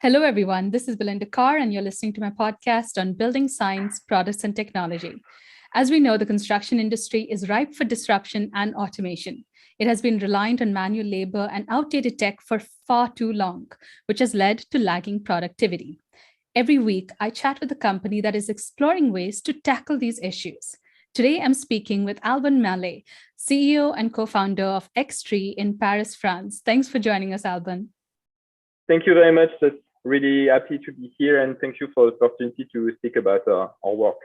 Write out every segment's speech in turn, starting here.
Hello, everyone. This is Belinda Carr, and you're listening to my podcast on building science, products, and technology. As we know, the construction industry is ripe for disruption and automation. It has been reliant on manual labor and outdated tech for far too long, which has led to lagging productivity. Every week, I chat with a company that is exploring ways to tackle these issues. Today, I'm speaking with Alban Mallet, CEO and co founder of XtreeE in Paris, France. Thanks for joining us, Alban. Thank you very much. Just really happy to be here, and thank you for the opportunity to speak about our work.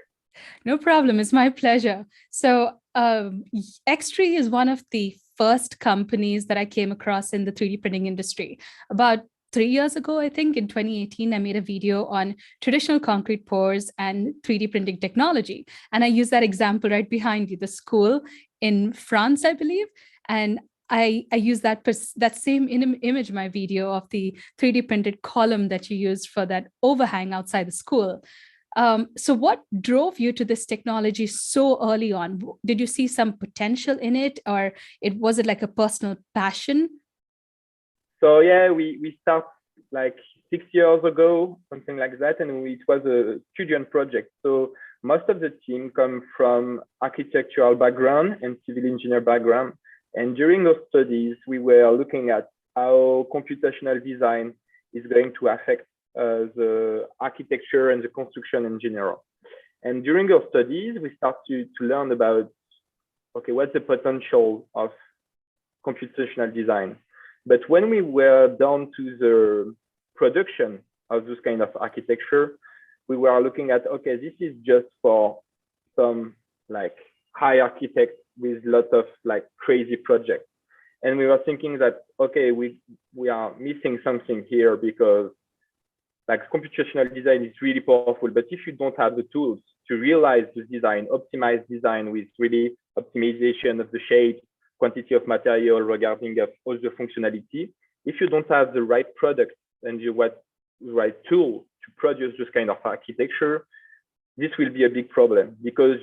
No problem. It's my pleasure. So, XtreeE is one of the first companies that I came across in the 3D printing industry. About 3 years ago, I think in 2018, I made a video on traditional concrete pours and 3D printing technology. And I used that example right behind you, the school in France, I believe. And I use that same image in my video of the 3D printed column that you used for that overhang outside the school. So what drove you to this technology so early on? Did you see some potential in it, or was it like a personal passion? So yeah, we start like 6 years ago, something like that, and it was a student project. So most of the team come from architectural background and civil engineer background. And during those studies, we were looking at how computational design is going to affect the architecture and the construction in general. And during those studies, we start to learn about, okay, what's the potential of computational design? But when we were down to the production of this kind of architecture, we were looking at, okay, this is just for some like high architects with lots of like crazy projects. And we were thinking that, okay, we are missing something here, because like computational design is really powerful, but if you don't have the tools to realize the design, optimize design with really optimization of the shape, quantity of material regarding of all the functionality, if you don't have the right product and the right tool to produce this kind of architecture, this will be a big problem, because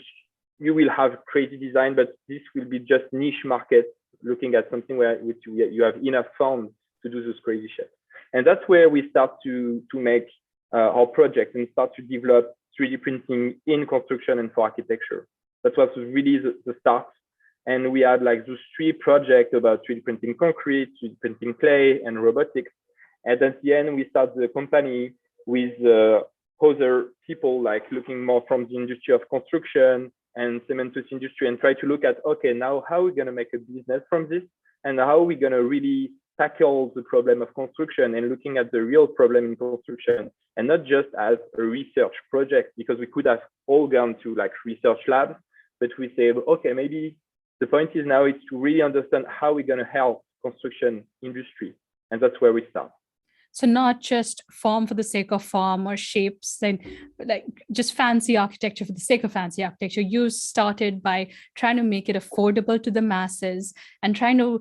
you will have crazy design, but this will be just niche market, looking at something where you have enough funds to do this crazy shit. And that's where we start to make our project and start to develop 3D printing in construction and for architecture. That was really the start. And we had like those 3 projects about 3D printing concrete, 3D printing clay, and robotics. And at the end, we start the company with other people like looking more from the industry of construction and cementous industry, and try to look at, okay, now how are we going to make a business from this, and how are we going to really tackle the problem of construction, and looking at the real problem in construction, and not just as a research project, because we could have all gone to like research labs, but we say, okay, maybe the point is now is to really understand how we're going to help construction industry, and that's where we start. So not just form for the sake of form or shapes, and like just fancy architecture for the sake of fancy architecture. You started by trying to make it affordable to the masses, and trying to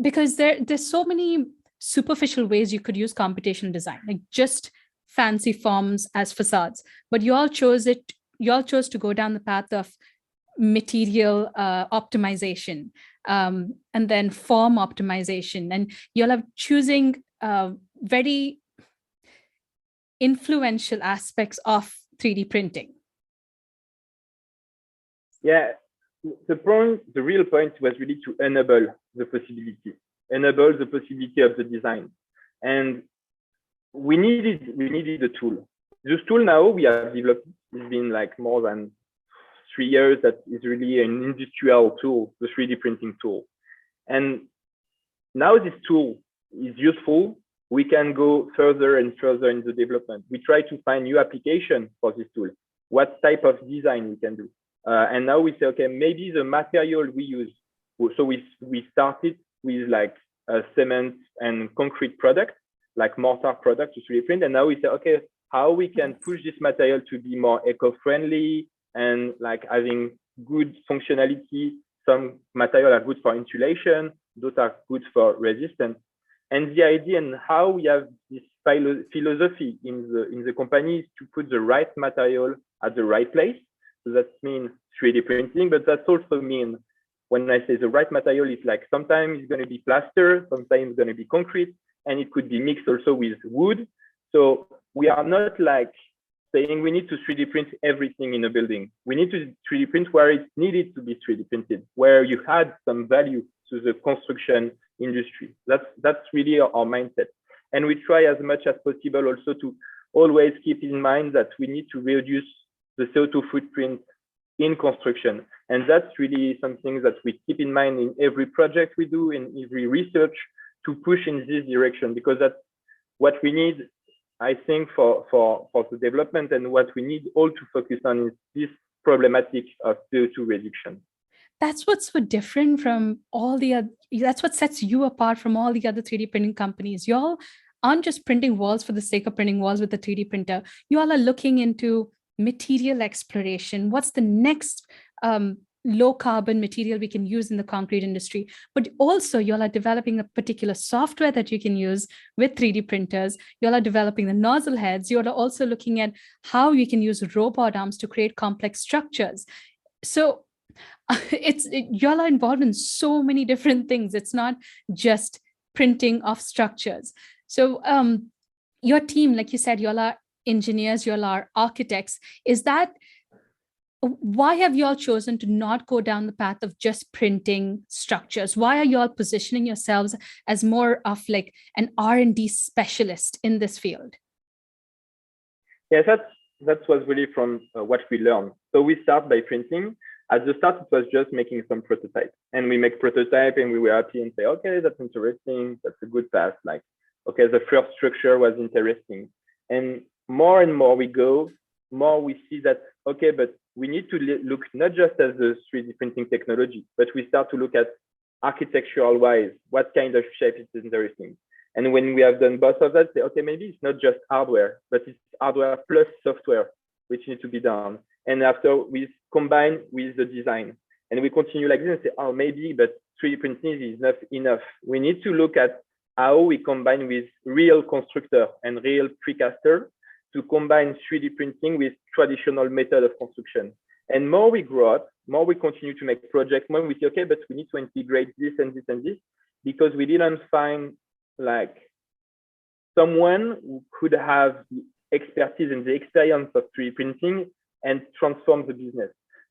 because there's so many superficial ways you could use computational design, like just fancy forms as facades. But you all chose to go down the path of material optimization, and then form optimization, and you'll have choosing very influential aspects of 3D printing. Yeah, the real point was really to enable the possibility of the design. And we needed a tool. This tool now we have developed, it's been like more than 3 years, that is really an industrial tool, the 3D printing tool. And now this tool is useful. We can go further and further in the development. We try to find new application for this tool, what type of design we can do. And now we say, okay, maybe the material we use. So we started with like a cement and concrete product, like mortar product to 3D print. And now we say, okay, how we can push this material to be more eco-friendly and like having good functionality. Some material are good for insulation, those are good for resistance. And the idea and how we have this philosophy in the company is to put the right material at the right place. So that means 3D printing, but that also means, when I say the right material, it's like sometimes it's going to be plaster, sometimes it's going to be concrete, and it could be mixed also with wood. So we are not like saying we need to 3D print everything in a building. We need to 3D print where it's needed to be 3D printed, where you had some value to the construction industry. That's really our mindset. And we try as much as possible also to always keep in mind that we need to reduce the CO2 footprint in construction. And that's really something that we keep in mind in every project we do, in every research, to push in this direction, because that's what we need, I think, for the development, and what we need all to focus on is this problematic of CO2 reduction. That's what's so different from all the other, that's what sets you apart from all the other 3D printing companies. Y'all aren't just printing walls for the sake of printing walls with a 3D printer. You all are looking into material exploration. What's the next low carbon material we can use in the concrete industry? But also you all are developing a particular software that you can use with 3D printers. You all are developing the nozzle heads. You all are also looking at how you can use robot arms to create complex structures. So y'all are involved in so many different things. It's not just printing of structures. So your team, like you said, y'all are engineers, y'all are architects. Is that, why have y'all chosen to not go down the path of just printing structures? Why are y'all positioning yourselves as more of like an R&D specialist in this field? Yes, that was really from what we learned. So we start by printing. At the start, it was just making some prototypes, and we make prototype and we were happy and say, okay, that's interesting. That's a good path. Like, okay, the first structure was interesting. And more we go, more we see that, okay, but we need to look not just at the 3D printing technology, but we start to look at architectural wise, what kind of shape is interesting. And when we have done both of that, say, okay, maybe it's not just hardware, but it's hardware plus software, which need to be done. And after we combine with the design, and we continue like this and say, oh, maybe, but 3D printing is not enough. We need to look at how we combine with real constructor and real precaster to combine 3D printing with traditional method of construction. And more we grow up, more we continue to make projects, more we say, okay, but we need to integrate this and this and this, because we didn't find like someone who could have the expertise and the experience of 3D printing and transform the business.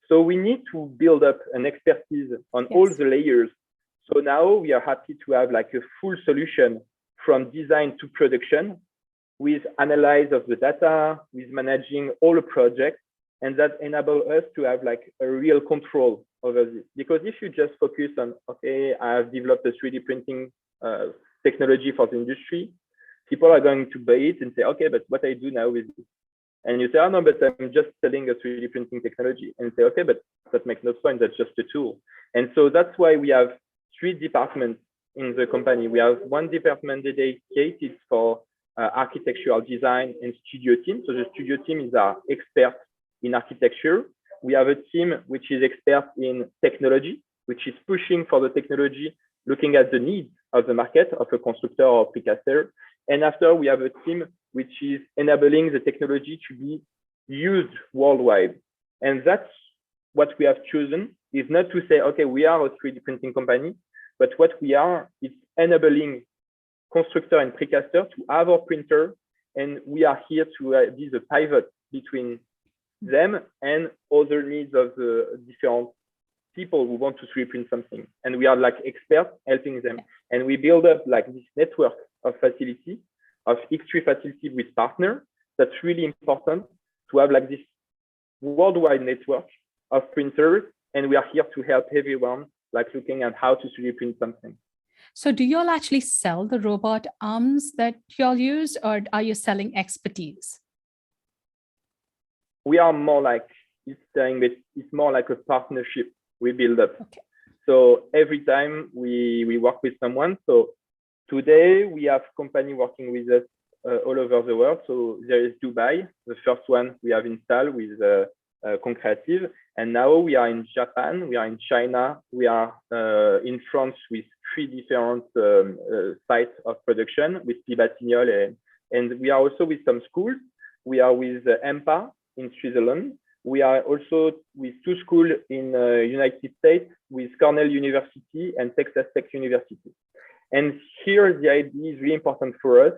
So we need to build up an expertise on all the layers. So now we are happy to have like a full solution from design to production, with analysis of the data, with managing all the projects, and that enable us to have like a real control over this. Because if you just focus on, okay, I have developed a 3D printing technology for the industry, people are going to buy it and say, okay, but what I do now with this? And you say, oh no, but I'm just selling a 3D printing technology. And say, okay, but that makes no point, that's just a tool. And so that's why we have 3 departments in the company. We have 1 department dedicated for architectural design and studio team. So the studio team is our expert in architecture. We have a team which is expert in technology, which is pushing for the technology, looking at the needs of the market of a constructor or precaster. And after, we have a team which is enabling the technology to be used worldwide. And that's what we have chosen, is not to say, okay, we are a 3D printing company, but what we are is enabling constructor and precaster to have our printer, and we are here to be the pivot between them and other needs of the different people who want to 3D print something. And we are like experts helping them. And we build up like this network of facility, of XtreeE facility with partners. That's really important to have like this worldwide network of printers. And we are here to help everyone, like looking at how to 3D print something. So do you all actually sell the robot arms that you all use, or are you selling expertise? We are more like, it's more like a partnership we build up. Okay. So every time we work with someone, so today we have company working with us all over the world. So there is Dubai, the first one we have installed with Concreative. And now we are in Japan, we are in China, we are in France with 3 different sites of production with Batignolles, and we are also with some schools. We are with EMPA in Switzerland. We are also with 2 schools in United States, with Cornell University and Texas Tech University. And here the idea is really important for us,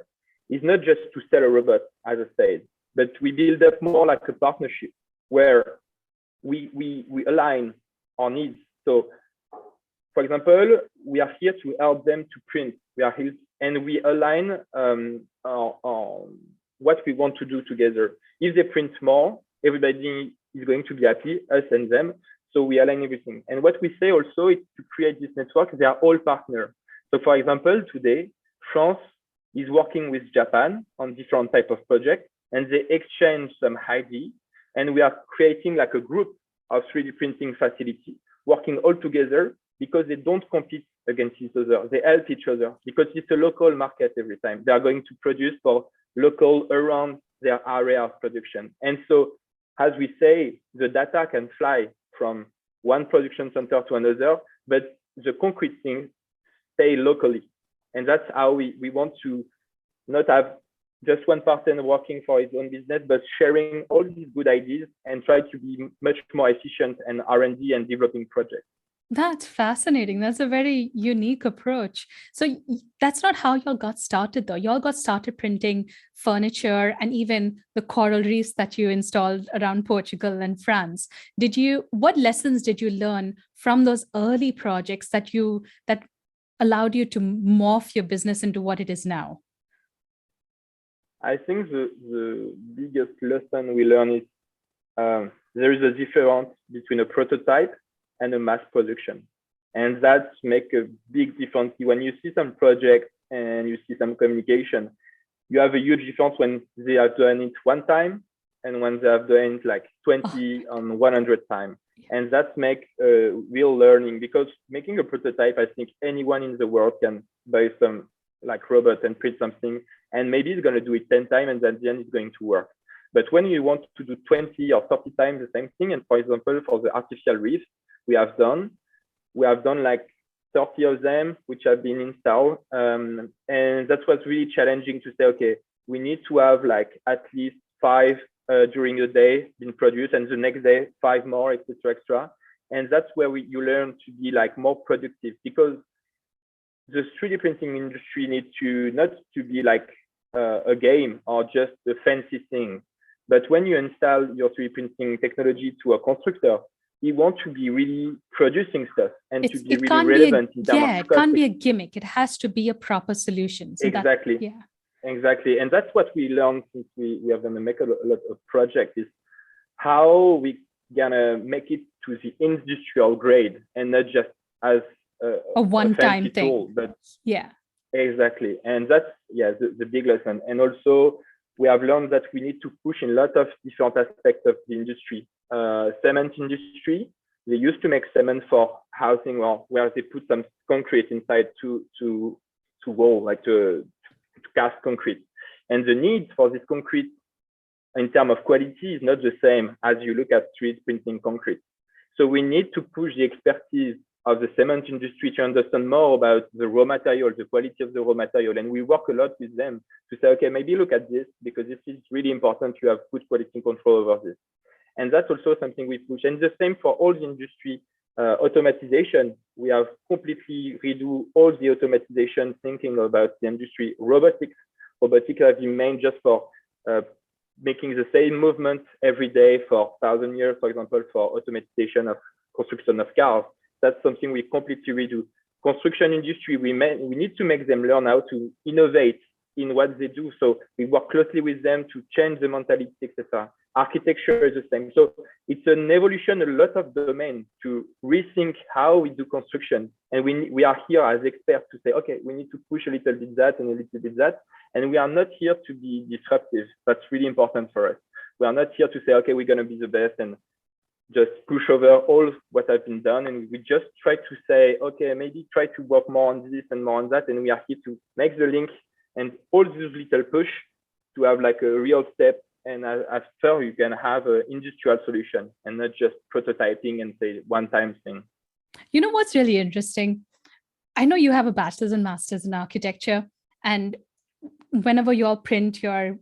is not just to sell a robot, as I said, but we build up more like a partnership where we align our needs. So, for example, we are here to help them to print. We are here and we align what we want to do together. If they print more, everybody is going to be happy, us and them. So we align everything. And what we say also is to create this network, they are all partners. So for example, today, France is working with Japan on different type of projects, and they exchange some ideas. And we are creating like a group of 3D printing facility, working all together because they don't compete against each other. They help each other because it's a local market every time. They are going to produce for local around their area of production. And so, as we say, the data can fly from one production center to another, but the concrete things stay locally. And that's how we want to not have just one person working for his own business, but sharing all these good ideas and try to be much more efficient in R&D and developing projects. That's fascinating. That's a very unique approach. So that's not how y'all got started, though. Y'all got started printing furniture and even the coral reefs that you installed around Portugal and France. What lessons did you learn from those early projects that allowed you to morph your business into what it is now? I think the biggest lesson we learn is there is a difference between a prototype and a mass production. And that makes a big difference. When you see some projects and you see some communication, you have a huge difference when they have done it one time and when they have done it like 20 on 100 times. And that makes real learning, because making a prototype, I think anyone in the world can buy some like robot and print something, and maybe it's going to do it 10 times and at the end it's going to work. But when you want to do 20 or 30 times the same thing, and for example, for the artificial reef, we have done like 30 of them, which have been installed. And that was really challenging to say, okay, we need to have like at least 5 during the day being produced, and the next day 5 more, etc. And that's where you learn to be like more productive, because the 3D printing industry needs to not to be like a game or just a fancy thing. But when you install your 3D printing technology to a constructor, you want to be really producing stuff and to be really relevant in terms of it can't be a gimmick. It has to be a proper solution. So exactly. Exactly. And that's what we learned since we have done make a lot of projects, is how we gonna make it to the industrial grade and not just as a one-time thing. Tool, but exactly. And that's the big lesson. And also we have learned that we need to push in a lot of different aspects of the industry. Cement industry, they used to make cement for housing, where they put some concrete inside to wall, like to cast concrete. And the need for this concrete in terms of quality is not the same as you look at 3D printing concrete. So we need to push the expertise of the cement industry to understand more about the raw material, the quality of the raw material. And we work a lot with them to say, okay, maybe look at this, because this is really important to have good quality control over this. And that's also something we push. And the same for all the industry automatization. We have completely redo all the automatization thinking about the industry. Robotics have been made just for making the same movement every day for 1,000 years, for example, for automatization of construction of cars. That's something we completely redo. Construction industry, we need to make them learn how to innovate in what they do. So we work closely with them to change the mentality, etc. Architecture is the same. So it's an evolution, a lot of domain to rethink how we do construction. And we are here as experts to say, okay, we need to push a little bit that and a little bit that. And we are not here to be disruptive. That's really important for us. We are not here to say, okay, we're going to be the best and just push over all what has been done. And we just try to say, okay, maybe try to work more on this and more on that. And we are here to make the link and all these little push to have like a real step. And after you can have an industrial solution and not just prototyping and say one-time thing. You know what's really interesting? I know you have a bachelor's and master's in architecture, and whenever you all print your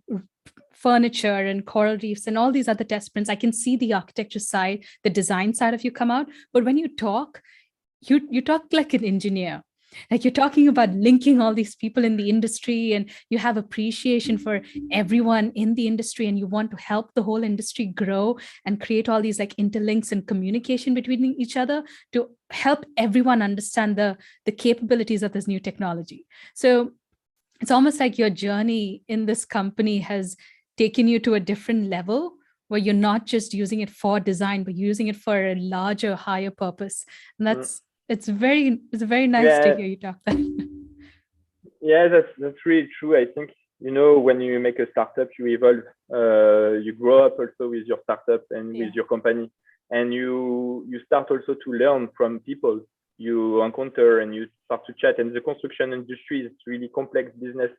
furniture and coral reefs and all these other test prints, I can see the architecture side, the design side of you come out. But when you talk, you talk like an engineer. Like you're talking about linking all these people in the industry, and you have appreciation for everyone in the industry, and you want to help the whole industry grow and create all these like interlinks and communication between each other to help everyone understand the capabilities of this new technology. So it's almost like your journey in this company has taken you to a different level where you're not just using it for design, but using it for a larger, higher purpose. And that's it's very nice to Yeah, hear you talk that. yeah, that's really true. I think, when you make a startup, you evolve, you grow up also with your startup and Yeah. with your company, and you start also to learn from people you encounter, and you start to chat. And the construction industry is really complex business.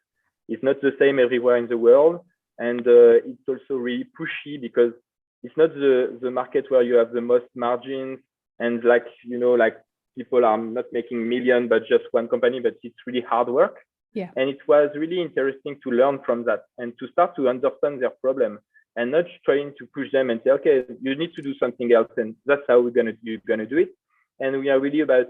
It's not the same everywhere in the world, and it's also really pushy because it's not the market where you have the most margins, and like people are not making millions, but just one company, but it's really hard work. Yeah. And it was really interesting to learn from that and to start to understand their problem, and not trying to push them and say, okay, you need to do something else, and that's how you're gonna do it. And we are really about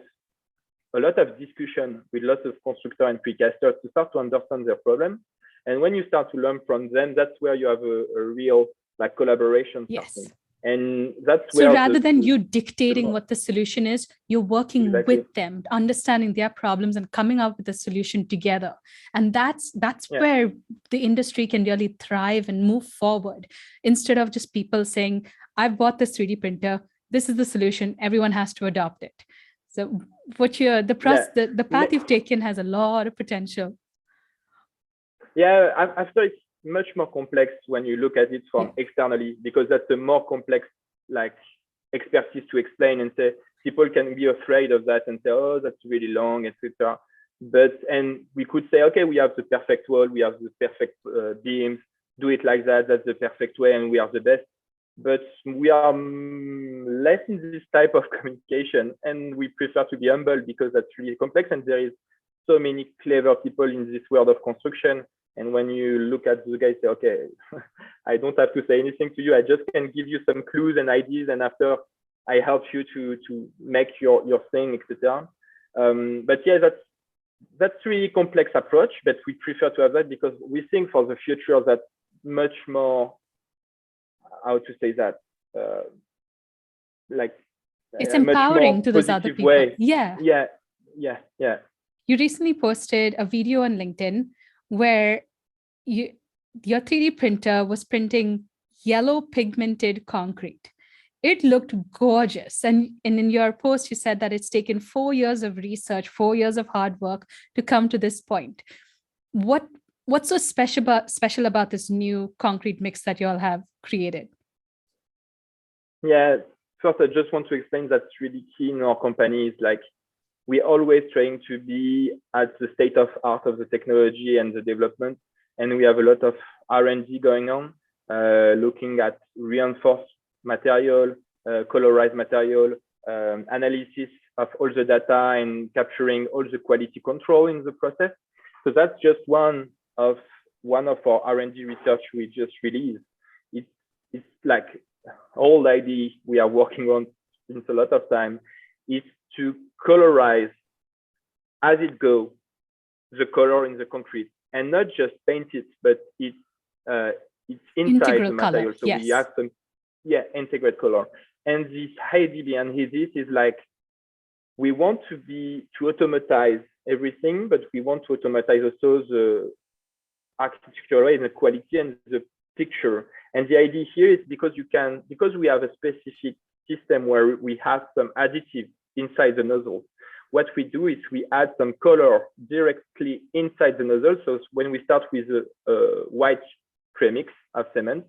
a lot of discussion with lots of constructors and precasters to start to understand their problem. And when you start to learn from them, that's where you have a real like collaboration starting. Yes. And that's So where rather than you dictating what the solution is, you're working Exactly. with them, understanding their problems and coming up with a solution together. And that's where the industry can really thrive and move forward, instead of just people saying, I've bought this 3D printer, this is the solution, everyone has to adopt it. So the path you've taken has a lot of potential. Yeah, after it's much more complex when you look at it from externally, because that's a more complex like expertise to explain, and say people can be afraid of that and say, oh, that's really long, etc. And we could say, okay, we have the perfect wall, we have the perfect beams, do it like that, that's the perfect way, and we are the best. But we are less in this type of communication, and we prefer to be humble because that's really complex, and there is so many clever people in this world of construction. And when you look at the guys, say, okay, I don't have to say anything to you. I just can give you some clues and ideas, and after I help you to make your thing, etc. But yeah, that's really complex approach, but we prefer to have that because we think for the future that much more, how to say that, like it's empowering to those other people. Way. Yeah. You recently posted a video on LinkedIn where your 3D printer was printing yellow pigmented concrete. It looked gorgeous. And in your post, you said that it's taken 4 years of research, 4 years of hard work to come to this point. What's so special about this new concrete mix that you all have created? Yeah, first, I just want to explain that's really key in our company. Is like we're always trying to be at the state of art of the technology and the development. And we have a lot of R&D going on, looking at reinforced material, colorized material, analysis of all the data, and capturing all the quality control in the process. So that's just one of our R&D research we just released. It's like all idea we are working on since a lot of time is to colorize as it goes the color in the concrete, and not just paint it, but it's inside integral the material. Color. So yes. We have some integrate color. And this idea behind this is like we want to automatize everything, but we want to automatize also the architectural and the quality and the picture. And the idea here is because we have a specific system where we have some additive inside the nozzle. What we do is we add some color directly inside the nozzle. So when we start with a white premix of cement,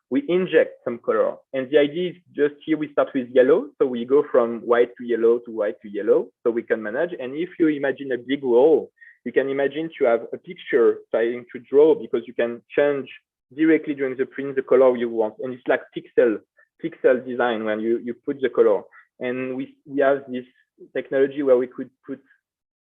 we inject some color. And the idea is just here we start with yellow. So we go from white to yellow to white to yellow, so we can manage. And if you imagine a big roll, you can imagine to have a picture trying to draw, because you can change directly during the print the color you want. And it's like pixel design when you put the color. And we have this technology where we could put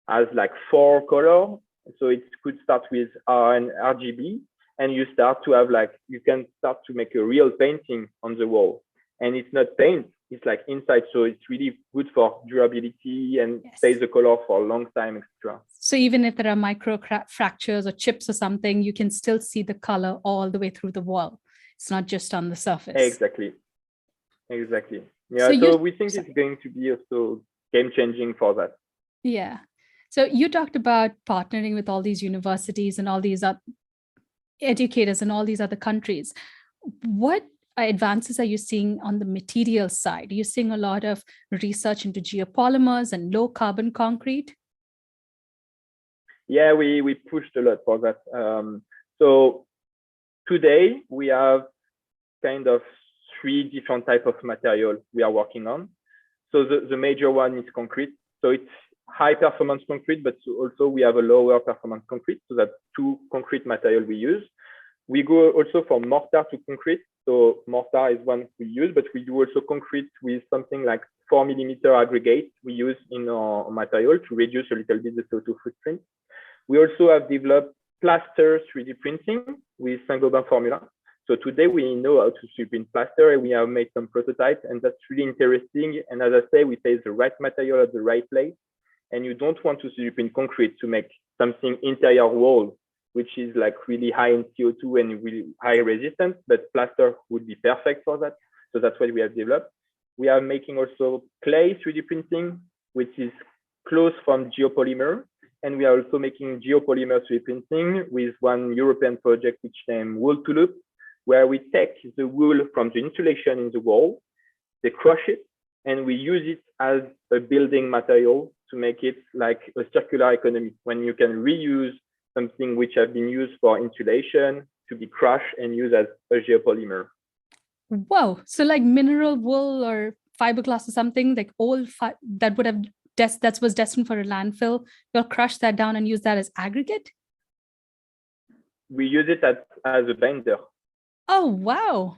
as like 4 color. So it could start with R and RGB, and you start to have like, you can start to make a real painting on the wall. And it's not paint, it's like inside, so it's really good for durability and Yes. stays the color for a long time, etc. So even if there are micro fractures or chips or something, you can still see the color all the way through the wall. It's not just on the surface. Exactly. Yeah, So we think it's going to be also game changing for that. Yeah. So you talked about partnering with all these universities and all these educators in all these other countries. What advances are you seeing on the material side? Are you seeing a lot of research into geopolymers and low carbon concrete? Yeah, we pushed a lot for that. So today we have kind of 3 different types of material we are working on. So the major one is concrete. So it's high performance concrete, but also we have a lower performance concrete. So that's 2 concrete material we use. We go also for mortar to concrete. So mortar is one we use, but we do also concrete with something like 4mm aggregate we use in our material to reduce a little bit the CO2 footprint. We also have developed plaster 3D printing with Saint-Gobain formula. So today we know how to 3D print plaster, and we have made some prototypes, and that's really interesting. And as I say, we place the right material at the right place, and you don't want to 3D print concrete to make something interior wall, which is like really high in CO2 and really high resistance, but plaster would be perfect for that. So that's what we have developed. We are making also clay 3D printing, which is close from geopolymer. And we are also making geopolymer 3D printing with one European project, which named Wool to Loop, where we take the wool from the insulation in the wall, they crush it, and we use it as a building material to make it like a circular economy, when you can reuse something which has been used for insulation to be crushed and used as a geopolymer. Whoa. So like mineral wool or fiberglass or something, like old that would have that was destined for a landfill, you'll crush that down and use that as aggregate? We use it as a binder. Oh, wow.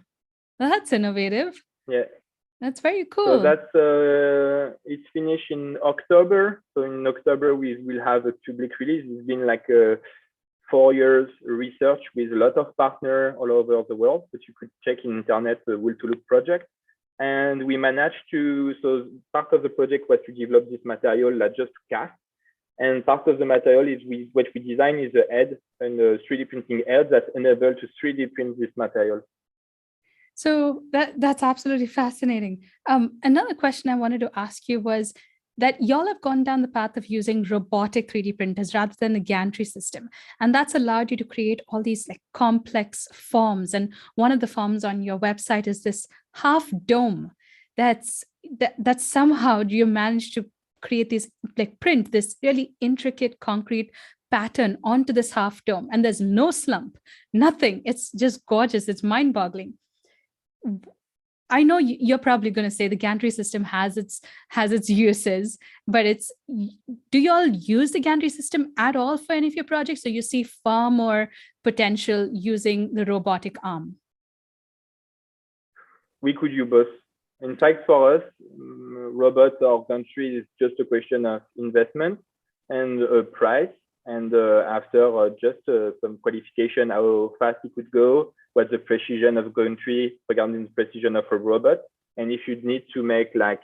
That's innovative. Yeah. That's very cool. So that's it's finished in October. So in October we will have a public release. It's been like 4 years research with a lot of partners all over the world, but you could check in internet the Wool to Loop project. And we managed to, so part of the project was to develop this material like just to cast. And part of the material is what we design is a head and a 3D printing head that's enabled to 3D print this material. So that's absolutely fascinating. Another question I wanted to ask you was that y'all have gone down the path of using robotic 3D printers rather than the gantry system. And that's allowed you to create all these like complex forms. And one of the forms on your website is this half dome that somehow you managed to create this, like print this really intricate concrete pattern onto this half dome. And there's no slump, nothing. It's just gorgeous. It's mind-boggling. I know you're probably going to say the gantry system has its uses, but do you all use the gantry system at all for any of your projects? So you see far more potential using the robotic arm? We could use both. In fact, for us, robot or gantry is just a question of investment and price. And after just some qualification, how fast it could go, what's the precision of gantry regarding the precision of a robot, and if you need to make like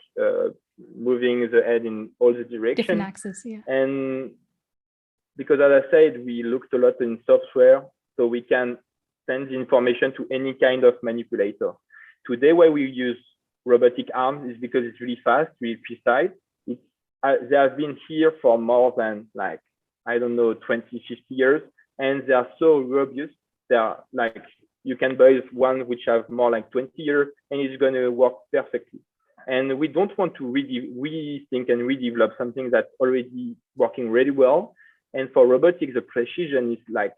moving the head in all the directions. Different axes, yeah. And because as I said, we looked a lot in software, so we can send the information to any kind of manipulator. Today, why we use robotic arms is because it's really fast, really precise. They have been here for more than like, I don't know, 20, 50 years, and they are so robust. They are like, you can buy one which have more like 20 years and it's going to work perfectly. And we don't want to rethink and redevelop something that's already working really well. And for robotics, the precision is like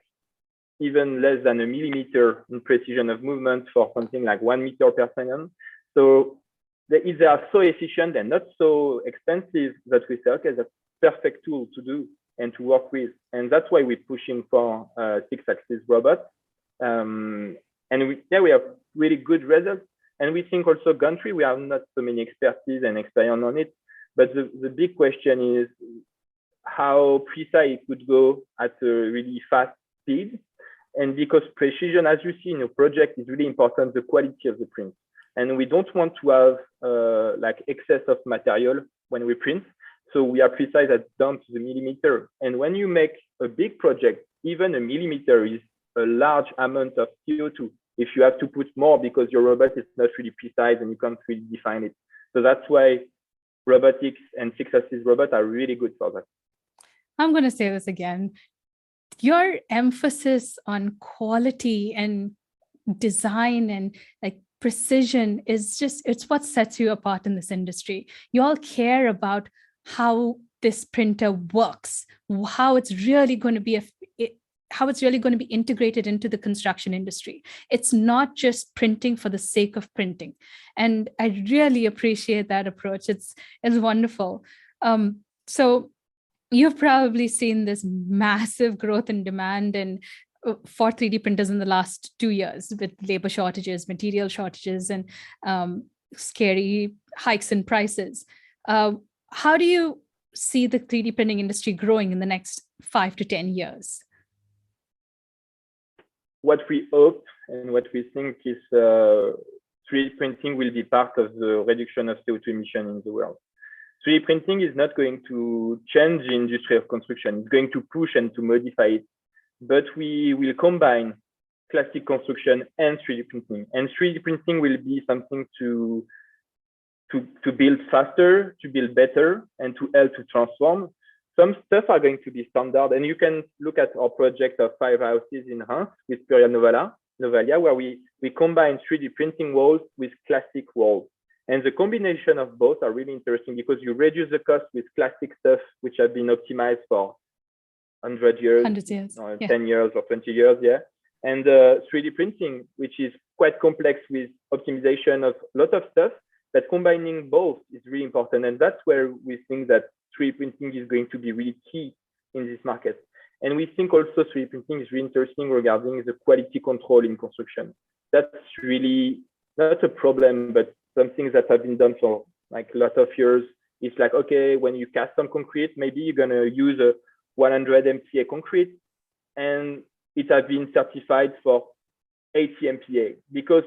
even less than a millimeter in precision of movement for something like 1 meter per second. So they are so efficient and not so expensive that we say, okay, that's a perfect tool to do and to work with. And that's why we're pushing for 6-axis robots. And we have really good results. And we think also gantry, we have not so many expertise and experience on it. But the big question is how precise it could go at a really fast speed. And because precision, as you see in a project, is really important, the quality of the print. And we don't want to have like excess of material when we print. So we are precise down to the millimeter. And when you make a big project, even a millimeter is a large amount of CO2 if you have to put more because your robot is not really precise and you can't really define it. So that's why robotics and six-axis robots are really good for that. I'm going to say this again. Your emphasis on quality and design and like precision is just, it's what sets you apart in this industry. You all care about how this printer works, how it's really going to be how it's really going to be integrated into the construction industry. It's not just printing for the sake of printing. And I really appreciate that approach. It's wonderful. So you've probably seen this massive growth in demand and for 3D printers in the last 2 years with labor shortages, material shortages, and scary hikes in prices. How do you see the 3D printing industry growing in the next 5 to 10 years? What we hope and what we think is 3D printing will be part of the reduction of CO2 emission in the world. 3D printing is not going to change the industry of construction. It's going to push and to modify it. But we will combine classic construction and 3D printing. And 3D printing will be something to build faster, to build better, and to help to transform. Some stuff are going to be standard. And you can look at our project of 5 houses in Reims with Novalia, where we combine 3D printing walls with classic walls. And the combination of both are really interesting because you reduce the cost with classic stuff, which have been optimized for 100 years, 10 years or 20 years, yeah. And 3D printing, which is quite complex with optimization of a lot of stuff, that combining both is really important. And that's where we think that 3D printing is going to be really key in this market. And we think also 3D printing is really interesting regarding the quality control in construction. That's really not a problem, but some things that have been done for like a lot of years. It's like, okay, when you cast some concrete, maybe you're going to use a 100 MPa concrete, and it has been certified for 80 MPa because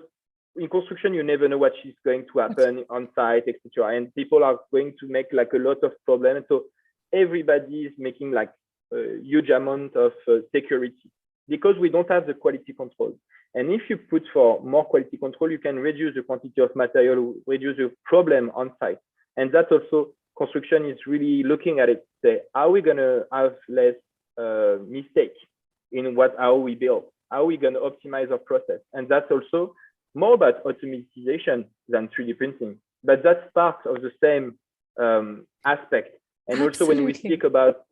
in construction, you never know what is going to happen on site, etc. And people are going to make like a lot of problems. So everybody is making like a huge amount of security because we don't have the quality control. And if you put for more quality control, you can reduce the quantity of material, reduce the problem on site. And that's also construction is really looking at it. Say, are we going to have less mistake in how we build? How are we going to optimize our process? And that's also more about automatization than 3D printing, but that's part of the same aspect. And Absolutely. Also when we speak about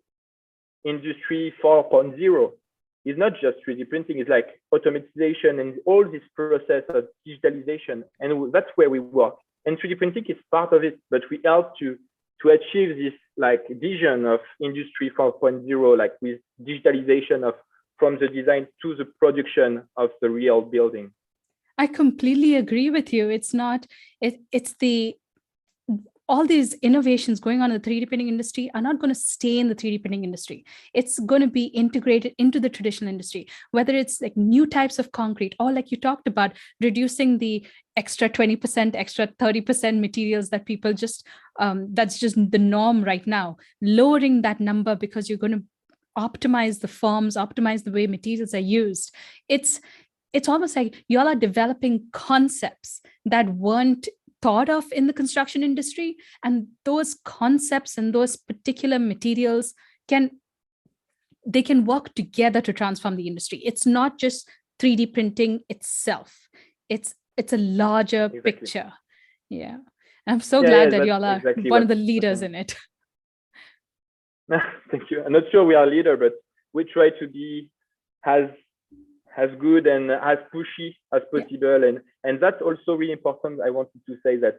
industry 4.0, it's not just 3D printing, it's like automatization and all this process of digitalization. And that's where we work. And 3D printing is part of it, but we help to achieve this like vision of industry 4.0, like with digitalization of from the design to the production of the real building. I completely agree with you. It's not, it's all these innovations going on in the 3D printing industry are not going to stay in the 3D printing industry. It's going to be integrated into the traditional industry, whether it's like new types of concrete or like you talked about, reducing the extra 20%, extra 30% materials that people just, that's just the norm right now, lowering that number because you're going to optimize the forms, optimize the way materials are used. It's almost like y'all are developing concepts that weren't thought of in the construction industry. And those concepts and those particular materials can work together to transform the industry. It's not just 3D printing itself. It's a larger picture. Yeah. I'm so glad that y'all are one of the leaders in it. Thank you. I'm not sure we are a leader, but we try to be as good and as pushy as possible. Yeah. And that's also really important. I wanted to say that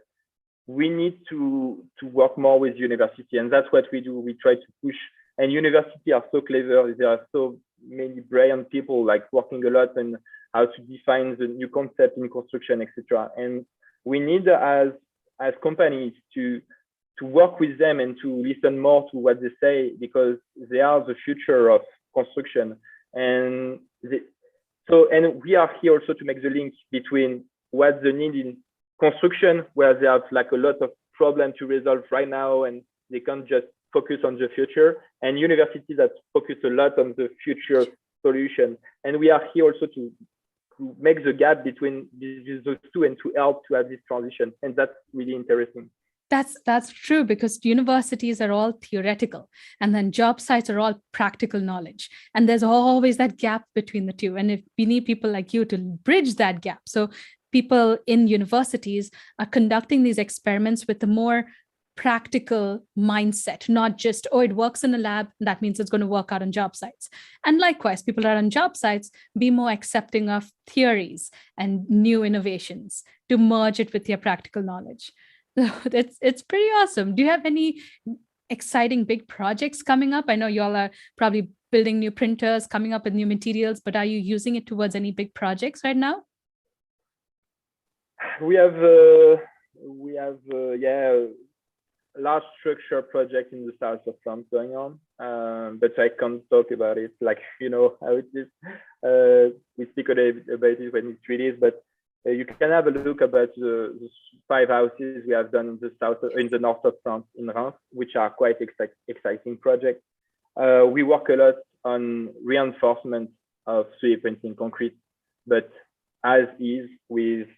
we need to work more with university, and that's what we do. We try to push, and university are so clever. There are so many brilliant people like working a lot on how to define the new concept in construction, etc. And we need as companies to work with them and to listen more to what they say, because they are the future of construction. And So, and we are here also to make the link between what's the need in construction, where they have like a lot of problems to resolve right now, and they can't just focus on the future, and universities that focus a lot on the future solution. And we are here also to make the gap between those two and to help to have this transition. And that's really interesting. That's true, because universities are all theoretical and then job sites are all practical knowledge. And there's always that gap between the two. And if we need people like you to bridge that gap. So people in universities are conducting these experiments with a more practical mindset, not just, oh, it works in a lab, that means it's going to work out on job sites. And likewise, people are on job sites, be more accepting of theories and new innovations to merge it with your practical knowledge. So it's pretty awesome. Do you have any exciting big projects coming up? I know you all are probably building new printers, coming up with new materials, but are you using it towards any big projects right now? We have yeah, a large structure project in the south of France going on, but I can't talk about it. Like, you know how it is. We speak about it when it's released, but you can have a look about the 5 houses we have done in the south, in the north of France, in Reims, which are quite exciting projects. We work a lot on reinforcement of 3D printing concrete, but as is with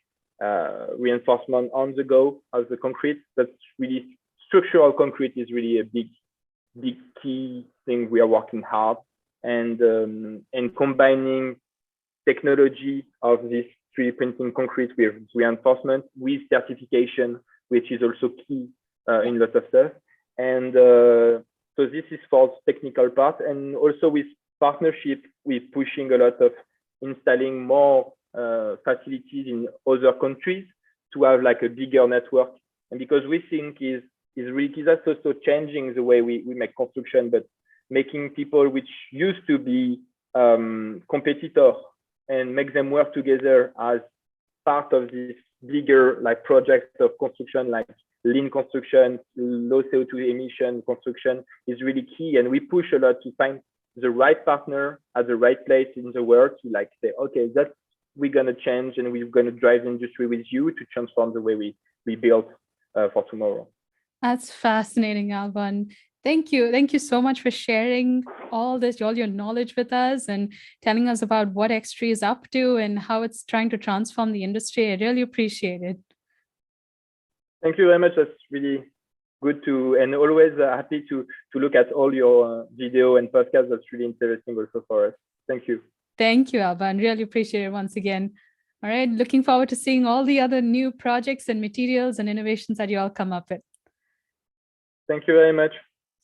reinforcement on the go of the concrete, that's really structural concrete is really a big key thing we are working hard, and combining technology of this 3D printing concrete with reinforcement, with certification, which is also key in lots of stuff. And so this is for the technical part, and also with partnership, we're pushing a lot of installing more facilities in other countries to have like a bigger network. And because we think is really that's also changing the way we make construction, but making people which used to be competitors and make them work together as part of this bigger like project of construction, like lean construction, low CO2 emission construction is really key. And we push a lot to find the right partner at the right place in the world to like say, okay, that's we're going to change and we're going to drive the industry with you to transform the way we build for tomorrow. That's fascinating, Alban. Thank you. Thank you so much for sharing all your knowledge with us and telling us about what XtreeE is up to and how it's trying to transform the industry. I really appreciate it. Thank you very much. That's really good to, and always happy to look at all your video and podcasts. That's really interesting also for us. Thank you. Thank you, Alban. Really appreciate it once again. All right. Looking forward to seeing all the other new projects and materials and innovations that you all come up with. Thank you very much.